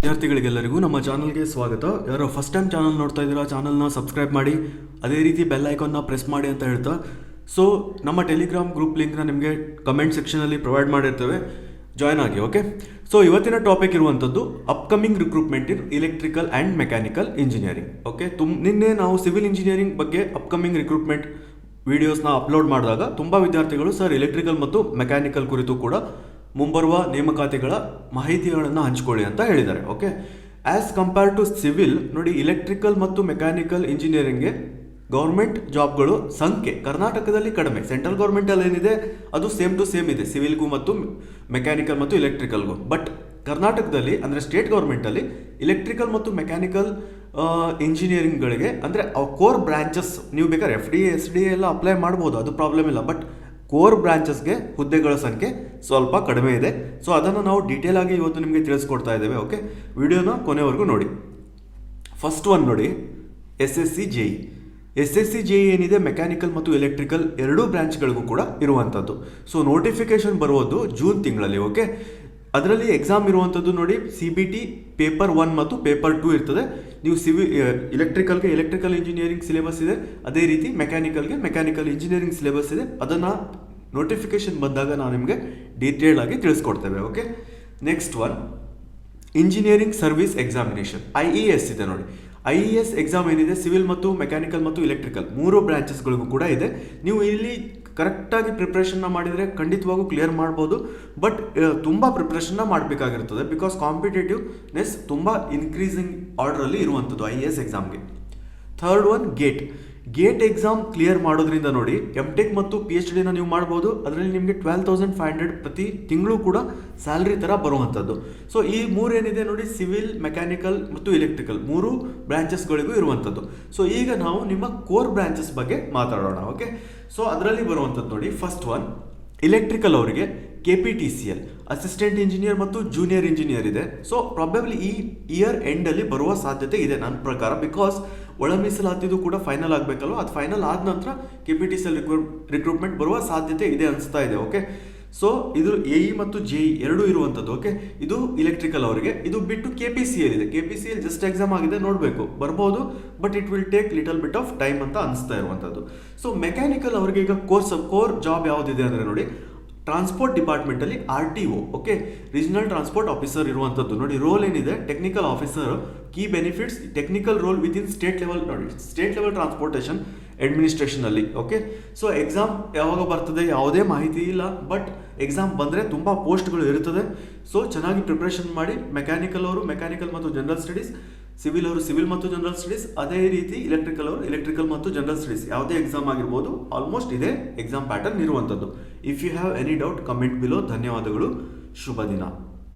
ವಿದ್ಯಾರ್ಥಿಗಳಿಗೆಲ್ಲರಿಗೂ ನಮ್ಮ ಚಾನಲ್ಗೆ ಸ್ವಾಗತ. ಯಾರೋ ಫಸ್ಟ್ ಟೈಮ್ ಚಾನಲ್ ನೋಡ್ತಾ ಇದ್ದೀರಾ, ಚಾನಲ್ನ ಸಬ್ಸ್ಕ್ರೈಬ್ ಮಾಡಿ, ಅದೇ ರೀತಿ ಬೆಲ್ ಐಕಾನ್ನ ಪ್ರೆಸ್ ಮಾಡಿ ಅಂತ ಹೇಳ್ತಾ, ಸೊ ನಮ್ಮ ಟೆಲಿಗ್ರಾಮ್ ಗ್ರೂಪ್ ಲಿಂಕ್ನ ನಿಮಗೆ ಕಮೆಂಟ್ ಸೆಕ್ಷನಲ್ಲಿ ಪ್ರೊವೈಡ್ ಮಾಡಿರ್ತೇವೆ, ಜಾಯ್ನ್ ಆಗಿ. ಓಕೆ, ಸೊ ಇವತ್ತಿನ ಟಾಪಿಕ್ ಇರುವಂಥದ್ದು upcoming recruitment in electrical and mechanical engineering. Okay, ನಿನ್ನೆ ನಾವು ಸಿವಿಲ್ ಇಂಜಿನಿಯರಿಂಗ್ ಬಗ್ಗೆ ಅಪ್ಕಮಿಂಗ್ ರಿಕ್ರೂಟ್ಮೆಂಟ್ ವಿಡಿಯೋಸ್ನ ಅಪ್ಲೋಡ್ ಮಾಡಿದಾಗ ತುಂಬ ವಿದ್ಯಾರ್ಥಿಗಳು ಸರ್ ಎಲೆಕ್ಟ್ರಿಕಲ್ ಮತ್ತು ಮೆಕ್ಯಾನಿಕಲ್ ಕುರಿತು ಕೂಡ ಮುಂಬರುವ ನೇಮಕಾತಿಗಳ ಮಾಹಿತಿಗಳನ್ನು ಹಂಚಿಕೊಳ್ಳಿ ಅಂತ ಹೇಳಿದ್ದಾರೆ. Okay, as compare to civil ನೋಡಿ, ಇಲೆಕ್ಟ್ರಿಕಲ್ ಮತ್ತು ಮೆಕ್ಯಾನಿಕಲ್ ಇಂಜಿನಿಯರಿಂಗ್ಗೆ ಗೌರ್ಮೆಂಟ್ ಜಾಬ್ಗಳು ಸಂಖ್ಯೆ ಕರ್ನಾಟಕದಲ್ಲಿ ಕಡಿಮೆ. ಸೆಂಟ್ರಲ್ ಗೌರ್ಮೆಂಟಲ್ಲಿ ಏನಿದೆ ಅದು ಸೇಮ್ ಟು ಸೇಮ್ ಇದೆ ಸಿವಿಲ್ಗೂ ಮತ್ತು ಮೆಕ್ಯಾನಿಕಲ್ ಮತ್ತು ಇಲೆಕ್ಟ್ರಿಕಲ್ಗೂ. ಬಟ್ ಕರ್ನಾಟಕದಲ್ಲಿ ಅಂದರೆ ಸ್ಟೇಟ್ ಗೌರ್ಮೆಂಟಲ್ಲಿ ಇಲೆಕ್ಟ್ರಿಕಲ್ ಮತ್ತು ಮೆಕ್ಯಾನಿಕಲ್ ಇಂಜಿನಿಯರಿಂಗ್ಗಳಿಗೆ ಅಂದರೆ ಕೋರ್ ಬ್ರಾಂಚಸ್ ನೀವು ಬೇಕಾದ್ರೆ FDA SDA ಎಲ್ಲ ಅಪ್ಲೈ ಮಾಡ್ಬೋದು, ಅದು ಪ್ರಾಬ್ಲಮ್ ಇಲ್ಲ. ಬಟ್ ಕೋರ್ ಬ್ರಾಂಚಸ್ಗೆ ಹುದ್ದೆಗಳ ಸಂಖ್ಯೆ ಸ್ವಲ್ಪ ಕಡಿಮೆ ಇದೆ. ಸೊ ಅದನ್ನು ನಾವು ಡೀಟೇಲ್ ಆಗಿ ಇವತ್ತು ನಿಮಗೆ ತಿಳಿಸ್ಕೊಡ್ತಾ ಇದ್ದೇವೆ. ಓಕೆ, ವಿಡಿಯೋನ ಕೊನೆವರೆಗೂ ನೋಡಿ. ಫಸ್ಟ್ ಒನ್ ನೋಡಿ, SSC JE ಏನಿದೆ ಮೆಕ್ಯಾನಿಕಲ್ ಮತ್ತು ಎಲೆಕ್ಟ್ರಿಕಲ್ ಎರಡೂ ಬ್ರಾಂಚ್ಗಳಿಗೂ ಕೂಡ ಇರುವಂಥದ್ದು. ಸೊ ನೋಟಿಫಿಕೇಶನ್ ಬರುವುದು ಜೂನ್ ತಿಂಗಳಲ್ಲಿ. ಓಕೆ, ಅದರಲ್ಲಿ ಎಕ್ಸಾಮ್ ಇರುವಂಥದ್ದು ನೋಡಿ, CBT ಪೇಪರ್ 1 ಮತ್ತು ಪೇಪರ್ 2 ಇರ್ತದೆ. ನೀವು ಇಲೆಕ್ಟ್ರಿಕಲ್ಗೆ ಎಲೆಕ್ಟ್ರಿಕಲ್ ಇಂಜಿನಿಯರಿಂಗ್ ಸಿಲೆಬಸ್ ಇದೆ, ಅದೇ ರೀತಿ ಮೆಕ್ಯಾನಿಕಲ್ಗೆ ಮೆಕ್ಯಾನಿಕಲ್ ಇಂಜಿನಿಯರಿಂಗ್ ಸಿಲೆಬಸ್ ಇದೆ. ಅದನ್ನು ನೋಟಿಫಿಕೇಶನ್ ಬಂದಾಗ ನಾವು ನಿಮಗೆ ಡೀಟೇಲ್ ಆಗಿ ತಿಳಿಸ್ಕೊಡ್ತೇವೆ. Okay, next one engineering service examination IES ಇದೆ ನೋಡಿ. IES ಎಕ್ಸಾಮ್ ಏನಿದೆ ಸಿವಿಲ್ ಮತ್ತು ಮೆಕ್ಯಾನಿಕಲ್ ಮತ್ತು ಇಲೆಕ್ಟ್ರಿಕಲ್ ಮೂರು ಬ್ರಾಂಚಸ್ಗಳಿಗೂ ಕೂಡ ಇದೆ. ನೀವು ಇಲ್ಲಿ ಕರೆಕ್ಟಾಗಿ ಪ್ರಿಪ್ರೇಷನ್ನ ಮಾಡಿದರೆ ಖಂಡಿತವಾಗೂ ಕ್ಲಿಯರ್ ಮಾಡ್ಬೋದು. ಬಟ್ ತುಂಬ ಪ್ರಿಪ್ರೇಷನ್ನ ಮಾಡಬೇಕಾಗಿರ್ತದೆ, ಬಿಕಾಸ್ ಕಾಂಪಿಟೇಟಿವ್ನೆಸ್ ತುಂಬ ಇನ್ಕ್ರೀಸಿಂಗ್ ಆರ್ಡ್ರಲ್ಲಿ ಇರುವಂಥದ್ದು IES ಎಕ್ಸಾಮ್ಗೆ. Third one gate exam clear ಮಾಡೋದ್ರಿಂದ ನೋಡಿ MTech ಮತ್ತು PhDನ ನೀವು ಮಾಡ್ಬೋದು. ಅದರಲ್ಲಿ ನಿಮಗೆ 12,500 ಪ್ರತಿ ತಿಂಗಳು ಕೂಡ ಸ್ಯಾಲ್ರಿ ಥರ ಬರುವಂಥದ್ದು. ಸೊ ಈ ಮೂರೇನಿದೆ ನೋಡಿ, ಸಿವಿಲ್ ಮೆಕ್ಯಾನಿಕಲ್ ಮತ್ತು ಇಲೆಕ್ಟ್ರಿಕಲ್ ಮೂರು ಬ್ರಾಂಚಸ್ಗಳಿಗೂ ಇರುವಂಥದ್ದು. ಸೊ ಈಗ ನಾವು ನಿಮ್ಮ ಕೋರ್ ಬ್ರಾಂಚಸ್ ಬಗ್ಗೆ ಮಾತಾಡೋಣ. ಓಕೆ, ಸೊ ಅದರಲ್ಲಿ ಬರುವಂಥದ್ದು ನೋಡಿ, ಫಸ್ಟ್ ಒನ್ ಇಲೆಕ್ಟ್ರಿಕಲ್ ಅವರಿಗೆ KPTCL ಅಸಿಸ್ಟೆಂಟ್ ಇಂಜಿನಿಯರ್ ಮತ್ತು ಜೂನಿಯರ್ ಇಂಜಿನಿಯರ್ ಇದೆ. ಸೊ ಪ್ರಾಬಬ್ಲಿ ಈ ಇಯರ್ ಎಂಡಲ್ಲಿ ಬರುವ ಸಾಧ್ಯತೆ ಇದೆ ನನ್ನ ಪ್ರಕಾರ, ಬಿಕಾಸ್ ಒಳ ಮೀಸಲಾತಿದು ಕೂಡ ಫೈನಲ್ ಆಗಬೇಕಲ್ವ, ಅದು ಫೈನಲ್ ಆದ ನಂತರ KPTCL ರಿಕ್ರೂಟ್ಮೆಂಟ್ ಬರುವ ಸಾಧ್ಯತೆ ಇದೆ ಅನಿಸ್ತಾ ಇದೆ. ಓಕೆ, ಸೊ ಇದು AE ಮತ್ತು JE ಎರಡೂ ಇರುವಂಥದ್ದು. ಓಕೆ, ಇದು ಇಲೆಕ್ಟ್ರಿಕಲ್ ಅವರಿಗೆ. ಇದು ಬಿಟ್ಟು KPCL ಇದೆ. KPCL ಜಸ್ಟ್ ಎಕ್ಸಾಮ್ ಆಗಿದೆ, ನೋಡಬೇಕು ಬರ್ಬೋದು, but it will take little bit of time ಅಂತ ಅನಿಸ್ತಾ ಇರುವಂಥದ್ದು. ಸೊ ಮೆಕ್ಯಾನಿಕಲ್ ಅವರಿಗೆ ಈಗ ಕೋರ್ ಜಾಬ್ ಯಾವುದಿದೆ ಅಂದರೆ ನೋಡಿ, ಟ್ರಾನ್ಸ್ಪೋರ್ಟ್ ಡಿಪಾರ್ಟ್ಮೆಂಟಲ್ಲಿ RTO, okay, regional transport officer ಇರುವಂಥದ್ದು. ನೋಡಿ ರೋಲ್ ಏನಿದೆ, technical officer. Key benefits technical role within state level ನೋಡಿ, ಸ್ಟೇಟ್ ಲೆವೆಲ್ ಟ್ರಾನ್ಸ್ಪೋರ್ಟೇಷನ್ ಅಡ್ಮಿನಿಸ್ಟ್ರೇಷನಲ್ಲಿ. ಓಕೆ, ಸೊ ಎಕ್ಸಾಮ್ ಯಾವಾಗ ಬರ್ತದೆ ಯಾವುದೇ ಮಾಹಿತಿ ಇಲ್ಲ, ಬಟ್ ಎಕ್ಸಾಮ್ ಬಂದರೆ ತುಂಬ ಪೋಸ್ಟ್ಗಳು ಇರ್ತದೆ. ಸೊ ಚೆನ್ನಾಗಿ ಪ್ರಿಪ್ರೇಷನ್ ಮಾಡಿ. ಮೆಕ್ಯಾನಿಕಲ್ ಅವರು ಮೆಕ್ಯಾನಿಕಲ್ ಮತ್ತು ಜನರಲ್ ಸ್ಟಡೀಸ್, ಸಿವಿಲ್ ಅವರು ಸಿವಿಲ್ ಮತ್ತು ಜನರಲ್ ಸ್ಟಡೀಸ್, ಅದೇ ರೀತಿ ಇಲೆಕ್ಟ್ರಿಕಲ್ ಅವರು ಎಲೆಕ್ಟ್ರಿಕಲ್ ಮತ್ತು ಜನರಲ್ ಸ್ಟಡೀಸ್. ಯಾವುದೇ ಎಕ್ಸಾಮ್ ಆಗಿರ್ಬೋದು, ಆಲ್ಮೋಸ್ಟ್ ಇದೇ ಎಕ್ಸಾಮ್ ಪ್ಯಾಟರ್ನ್ ಇರುವಂಥದ್ದು. If you have any doubt comment below. ಧನ್ಯವಾದಗಳು, ಶುಭ ದಿನ.